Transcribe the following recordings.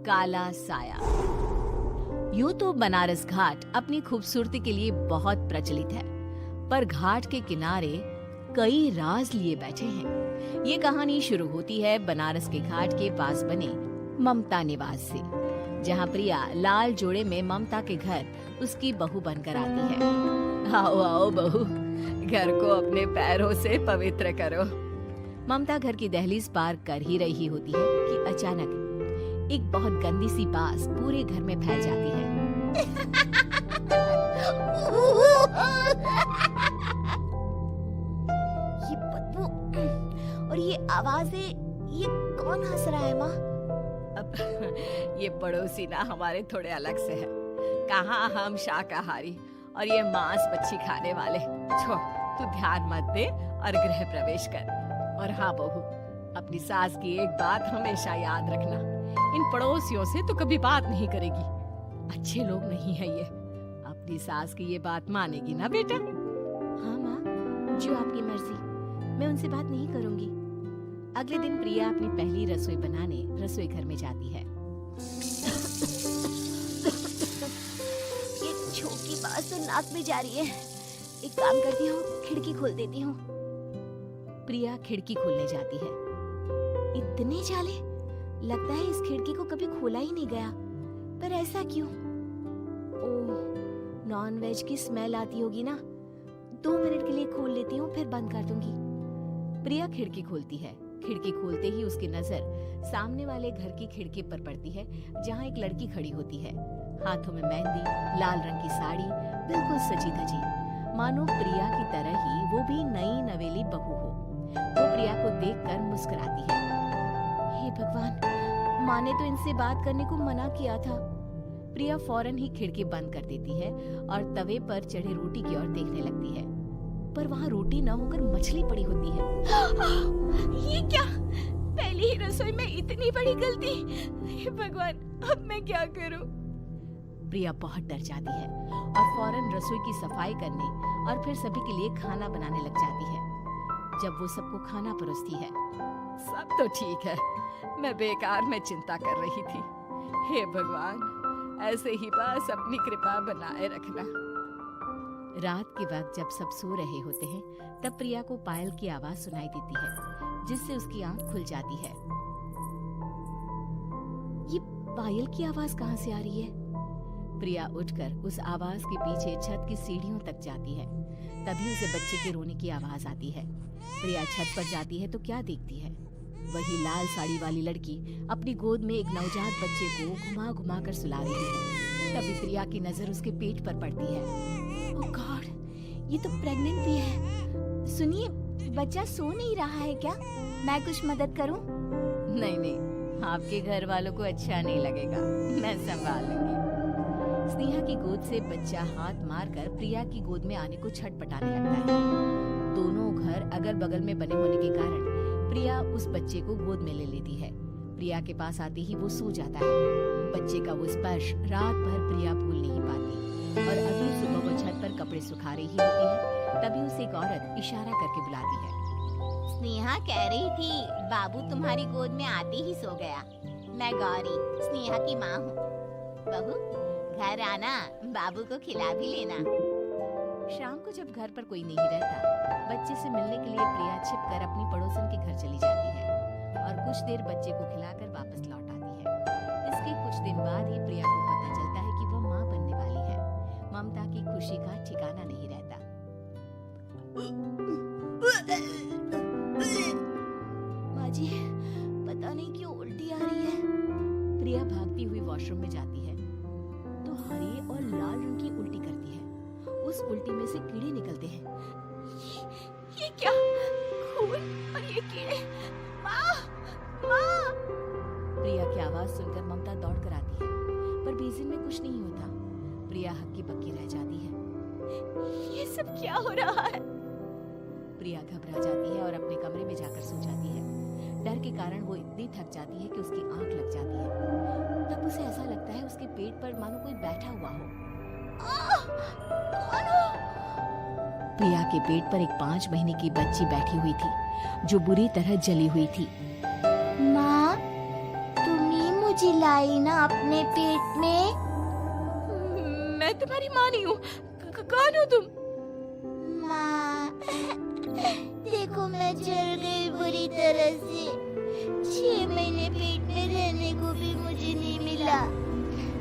काला साया। यूं तो बनारस घाट अपनी खूबसूरती के लिए बहुत प्रचलित है, पर घाट के किनारे कई राज लिए बैठे हैं। ये कहानी शुरू होती है बनारस के घाट के पास बने ममता निवास से, जहाँ प्रिया लाल जोड़े में ममता के घर उसकी बहू बनकर आती है। आओ आओ बहू, घर को अपने पैरों से पवित्र करो। ममता घर की दहलीज पार कर ही रही होती है कि अचानक एक बहुत गंदी सी बास पूरे घर में फैल जाती है। ये बदबू और ये आवाजें, ये कौन हंस रहा है माँ? अब ये पड़ोसी ना हमारे थोड़े अलग से है। कहाँ हम शाकाहारी और ये मांस मच्छी खाने वाले। छोड़, तू ध्यान मत दे और गृह प्रवेश कर। और हाँ बहू, अपनी सास की एक बात हमेशा याद रखना, इन पड़ोसियों से तो कभी बात नहीं करेगी। अच्छे लोग नहीं है ये। अपनी सास की ये बात मानेगी ना बेटा? हाँ माँ, जो आपकी मर्जी, मैं उनसे बात नहीं करूंगी। अगले दिन प्रिया अपनी पहली रसोई बनाने रसोई घर में जाती है। ये छोटी बात तो नाक में जा रही है। एक काम करती हूँ, खिड़की खोल देती हूँ। प्रिया खिड़की खोलने जाती है। इतने जाले, लगता है इस खिड़की को कभी खोला ही नहीं गया। पर ऐसा क्यों? ओह, नॉन वेज की स्मेल आती होगी ना। 2 मिनट के लिए खोल लेती हूँ, फिर बंद कर दूंगी। प्रिया खिड़की खोलती है। खिड़की खोलते ही उसकी नजर सामने वाले घर की खिड़की पर पड़ती है, जहाँ एक लड़की खड़ी होती है। हाथों में मेहंदी, लाल रंग की साड़ी, बिल्कुल सजी धजी, मानो प्रिया की तरह ही वो भी नई नवेली बहू हो। वो प्रिया को देखकर मुस्कुराती है। हे भगवान, माँ ने तो इनसे बात करने को मना किया था। प्रिया फौरन ही खिड़की बंद कर देती है और तवे पर चढ़े रोटी की ओर देखने लगती है, पर वहाँ रोटी न होकर मछली पड़ी होती है। ये क्या? पहली ही रसोई में इतनी बड़ी गलती। हे भगवान, अब मैं क्या करूं? प्रिया बहुत डर जाती है और फौरन रसोई की सफाई करने और फिर सभी के लिए खाना बनाने लग जाती है। जब वो सबको खाना परोसती है, सब तो ठीक है, मैं बेकार में चिंता कर रही थी। हे भगवान, ऐसे ही बस अपनी कृपा बनाए रखना। रात के वक्त जब सब सो रहे होते हैं, तब प्रिया को पायल की आवाज सुनाई देती है, जिससे उसकी आंख खुल जाती है। ये पायल की आवाज कहाँ से आ रही है? प्रिया उठकर उस आवाज के पीछे छत की सीढ़ियों तक जाती है। तभी उसे बच्चे के रोने की आवाज आती है। प्रिया छत पर जाती है तो क्या देखती है? वही लाल साड़ी वाली लड़की अपनी गोद में एक नवजात बच्चे को घुमा घुमा कर सुला रही है। तभी प्रिया की नजर उसके पेट पर पड़ती है। ओह गॉड, ये तो प्रेग्नेंट भी है। सुनिए, बच्चा सो नहीं रहा है क्या? मैं कुछ मदद करूं? नहीं नहीं, आपके घर वालों को अच्छा नहीं लगेगा, मैं संभाल लूंगी। स्नेहा की गोद से बच्चा हाथ मारकर प्रिया की गोद में आने को छटपटाने लगता है। दोनों घर अगल बगल में बने होने के कारण प्रिया उस बच्चे को गोद में ले लेती है। प्रिया के पास आते ही वो सो जाता है। बच्चे का वो स्पर्श रात भर प्रिया भूल नहीं पाती और अभी सुबह वो छत पर कपड़े सुखा रही होती है, तभी उसे एक औरत इशारा करके बुलाती है। स्नेहा कह रही थी बाबू तुम्हारी गोद में आते ही सो गया। मैं गौरी, स्नेहा की माँ हूँ। बहू, घर आना, बाबू को खिला भी लेना। शाम को जब घर पर कोई नहीं रहता, बच्चे से मिलने के लिए प्रिया छिपकर अपनी पड़ोसन के घर चली जाती है और कुछ देर बच्चे को खिलाकर वापस लौट आती है। इसके कुछ दिन बाद ही प्रिया को पता चलता है कि वो माँ बनने वाली है। ममता की खुशी का ठिकाना नहीं रहता। माँ जी, पता नहीं क्यों उल्टी आ रही है। प्रिया भागती हुई वॉशरूम में जाती है तो हरे और लाल रंग की उल्टी करती है। उस उल्टी में से कीड़े निकलते हैं। ये क्या? खून और ये कीड़े! माँ, माँ! प्रिया की आवाज सुनकर ममता दौड़ कर आती है, पर बेसिन में कुछ नहीं होता। प्रिया हक्की बक्की रह जाती है। ये सब क्या हो रहा है? प्रिया घबरा जाती है और अपने कमरे में जाकर सो जाती है। डर के कारण वो इतनी थक जाती है कि उसकी आंख लग जाती है। तब उसे ऐसा लगता है उसके पेट पर मानो कोई बैठा हुआ हो। कौन हो? प्रिया के पेट पर एक 5 महीने की बच्ची बैठी हुई थी, जो बुरी तरह जली हुई थी। माँ, तुम ही मुझे मुझे लाई ना अपने पेट में। मैं तुम्हारी माँ नहीं हूँ। कौन हो तुम? माँ, देखो मैं जल गई बुरी तरह से। 6 महीने पेट में रहने को भी मुझे नहीं मिला।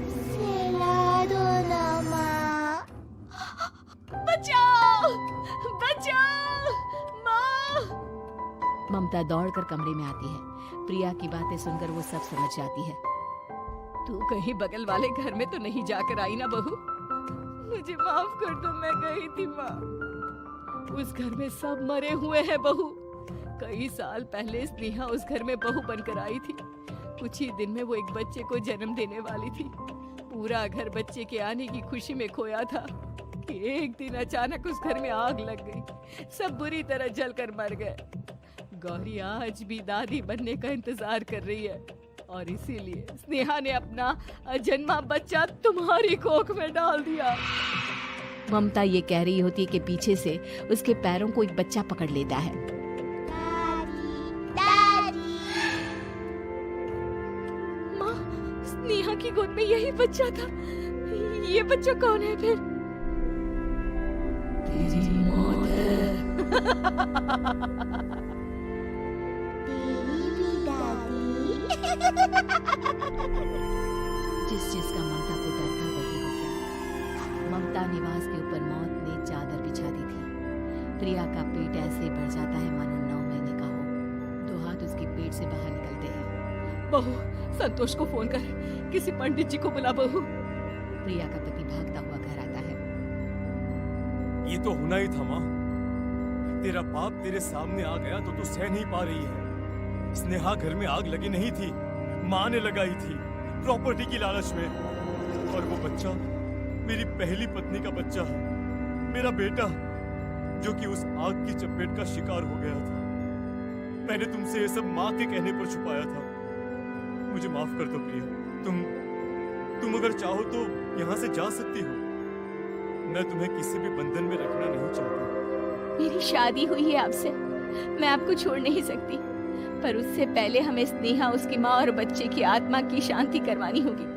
सहला दो ना माँ। बचाओ, बचाओ, माँ। ममता दौड़कर कमरे में आती है। प्रिया की बातें सुनकर वो सब समझ जाती है। तू कहीं बगल वाले घर में तो नहीं जाकर आई ना बहू? मुझे माफ कर दो, मैं गई थी माँ। उस घर में सब मरे हुए हैं बहू। कई साल पहले स्नेहा उस घर में बहू बनकर आई थी। कुछ ही दिन में वो एक बच्चे को जन्म देने वाली थी। पूरा घर बच्चे के आने की खुशी में खोया था कि एक दिन अचानक उस घर में आग लग गई। सब बुरी तरह जलकर मर गए। गौरी आज भी दादी बनने का इंतजार कर रही है और इसीलिए स्नेहा ने अपना अजन्मा बच्चा तुम्हारी कोख में डाल दिया। ममता ये कह रही होती है कि पीछे से उसके पैरों को एक बच्चा पकड़ लेता है। माँ, स्नेहा की गोद में यही बच्चा था। ये बच्चा कौन है फिर? तेरी मौत है। जिस जिसका ममता को डर था वही हो गया। ममता निवास के ऊपर मौत ने चादर बिछा दी थी। प्रिया का पेट ऐसे बढ़ जाता है मानो 9 महीने का हो। 2 हाथ उसके पेट से बाहर निकलते हैं। बहू, संतोष को फोन कर, किसी पंडित जी को बुला बहू। प्रिया का पति भागता हुआ घर आता है। ये तो होना ही था माँ। तेरा बाप तेरे सामने आ गया तो तू सह नहीं पा रही है। स्नेहा घर में आग लगी नहीं थी, माँ ने लगाई थी प्रॉपर्टी की लालच में। और वो बच्चा मेरी पहली पत्नी का बच्चा है, मेरा बेटा, जो कि उस आग की चपेट का शिकार हो गया था। मैंने तुमसे ये सब माँ के कहने पर छुपाया था। मुझे माफ कर दो प्रिया। तुम अगर चाहो तो यहाँ से जा सकती हो। मैं तुम्हें किसी भी बंधन में रखना नहीं चाहता। मेरी शादी हुई है आपसे, मैं आपको छोड़ नहीं सकती, पर उससे पहले हमें स्नेहा, उसकी माँ और बच्चे की आत्मा की शांति करवानी होगी।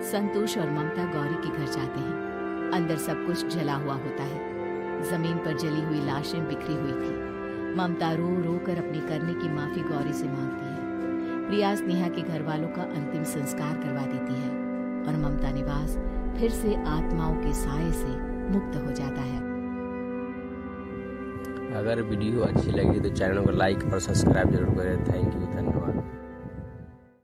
संतोष और ममता गौरी के घर जाते हैं। अंदर सब कुछ जला हुआ होता है। जमीन पर जली हुई लाशें बिखरी हुई थी। ममता रो रो कर अपनी करने की माफी गौरी से मांगती है। प्रिया स्नेहा के घर वालों का अंतिम संस्कार करवा देती है और ममता निवास फिर से आत्माओं के साए से मुक्त हो जाता है। अगर वीडियो अच्छी लगी तो चैनल को लाइक और सब्सक्राइब जरूर करें। Thank you.